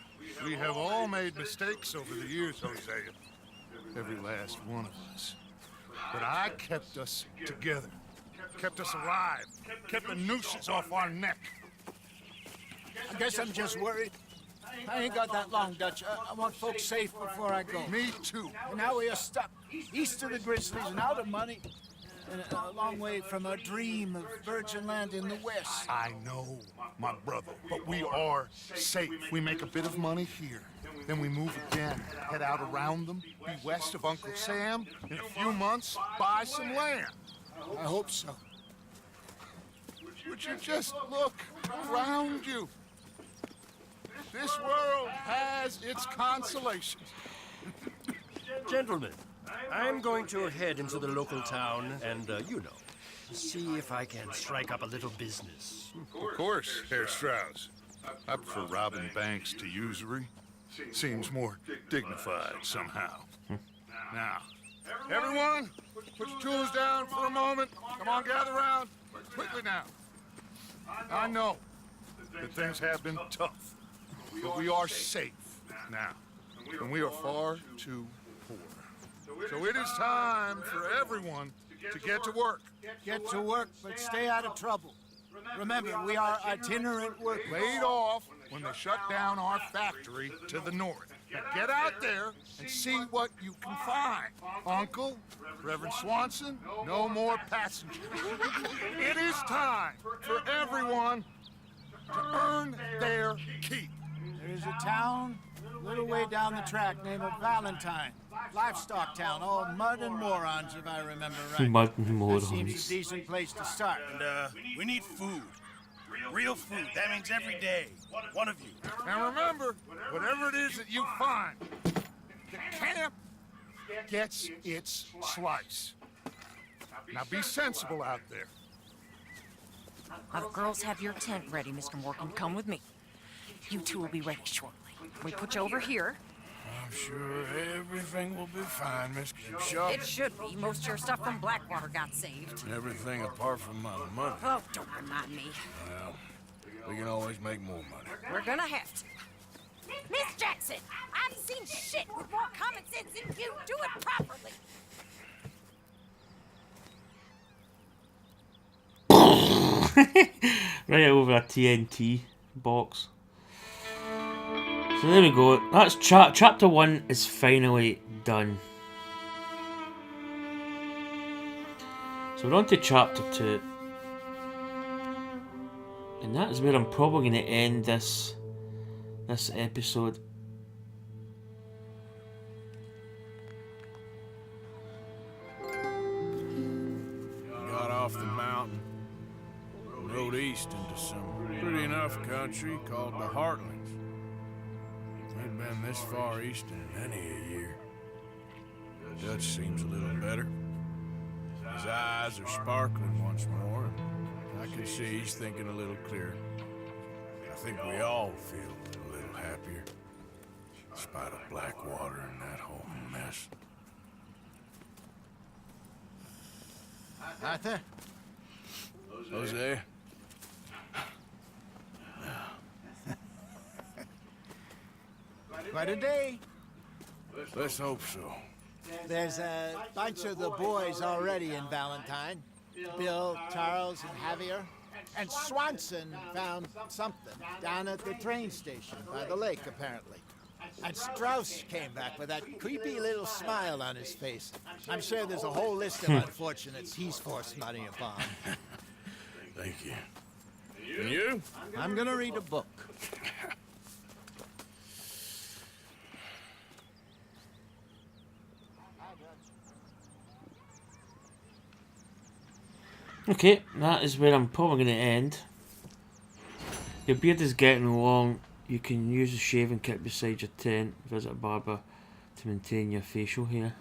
We have all made mistakes over the years, Hosea. Every last one of us. But I kept us together. Kept us alive. Kept the nooses off our neck. I guess I'm just worried. I ain't got that long, Dutch. I want folks safe before I go. Me too. And now we are stuck east of the Grizzlies and out of money. And a long way from a dream of virgin land in the west. I know, my brother, but we are safe. We make a bit of money here. Then we move again, head out around them, be west of Uncle Sam. In a few months, buy some land. I hope so. Would you just look around you? This world has its consolations. Gentlemen, I'm going to head into the local town and, see if I can strike up a little business. Of course, Herr Strauss. I prefer robbing banks to usury. Seems more dignified somehow. Now, everyone, put your tools down for a moment. Come on, gather around. Quickly now. I know that things have been tough, but we are safe now, and we are far too poor. So it is time for everyone to get to work. Get to work, but stay out of trouble. Remember, we are itinerant workers. Laid off when they shut down our factory to the north. Now get out there and see what you can find. Uncle, Reverend Swanson, no more passengers. It is time for everyone to earn their keep. There's a town a little way down the track named Valentine. Livestock town, all mud and morons, if I remember right. Mud and That seems morons. a decent place to start. And, we need food. Real food. That means every day. One of you. And remember, whatever it is that you find, the camp gets its slice. Now be sensible out there. Now, the girls have your tent ready, Mr. Morgan. Come with me. You two will be ready shortly. We put you over here. I'm sure everything will be fine, Miss Shaw. It should be. Most of your stuff from Blackwater got saved. Everything apart from my money. Oh, don't remind me. Well, we can always make more money. We're gonna have to. Miss Jackson, I've seen shit with more common sense than you. Do it properly. Right over a TNT box. So there we go. That's chapter 1 is finally done. So we're on to chapter 2. And that is where I'm probably going to end this episode. Got off the mountain, rode east into some pretty enough country called the Heartlands. Ain't been this far east in many a year. Dutch seems a little better. His eyes are sparkling once more, and I can see he's thinking a little clearer. I think we all feel a little happier, in spite of Blackwater and that whole mess. Arthur? Jose? Quite a day. Let's hope so. There's a bunch of the boys already in Valentine. Bill, Charles, and Javier. And Swanson found something down at the train station by the lake, apparently. And Strauss came back with that creepy little smile on his face. I'm sure there's a whole list of unfortunates he's forced money upon. Thank you. And you? I'm gonna read a book. Okay, that is where I'm probably going to end. Your beard is getting long. You can use a shaving kit beside your tent. Visit a barber to maintain your facial hair.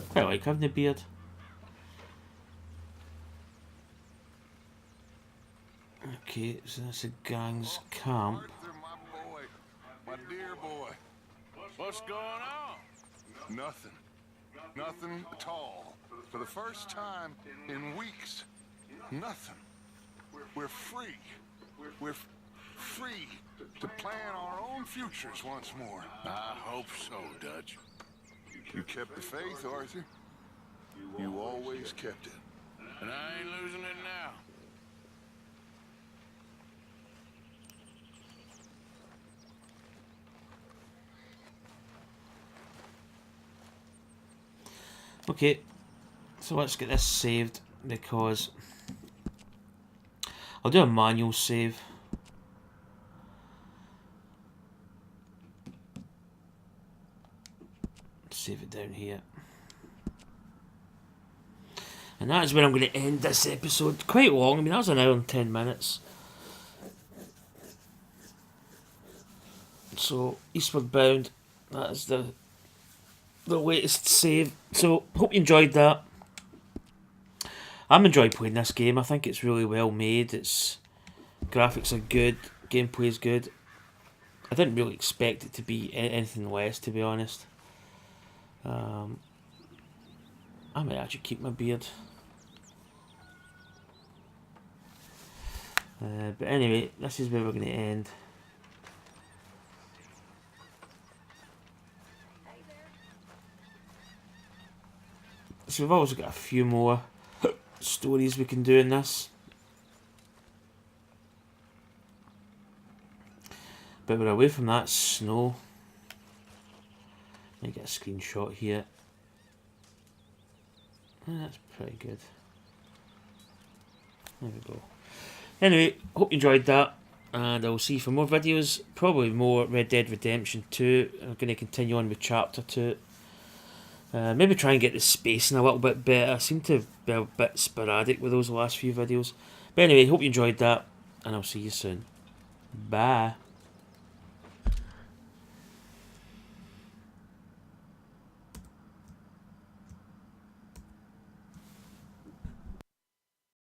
Quite like having a beard. Okay, so that's the gang's camp. My dear boy. What's going on? Nothing. Nothing at all. For the first time in weeks. Nothing. We're free. We're free to plan our own futures once more. I hope so, Dutch. You kept the faith, Arthur. You always kept it. And I ain't losing it now. Okay, so let's get this saved because I'll do a manual save. Save it down here. And that is where I'm going to end this episode. Quite long, I mean that was an hour and 10 minutes. So, Eastward Bound, that is the latest save. So, hope you enjoyed that. I'm enjoying playing this game. I think it's really well made. Its graphics are good, gameplay is good. I didn't really expect it to be anything less, to be honest. I might actually keep my beard. But anyway, this is where we're going to end. So we've also got a few more stories we can do in this. But we're away from that snow. Let me get a screenshot here. That's pretty good. There we go. Anyway, hope you enjoyed that. And I will see you for more videos. Probably more Red Dead Redemption 2. I'm going to continue on with Chapter 2. Maybe try and get the spacing a little bit better. I seem to be a bit sporadic with those last few videos. But anyway, hope you enjoyed that. And I'll see you soon. Bye.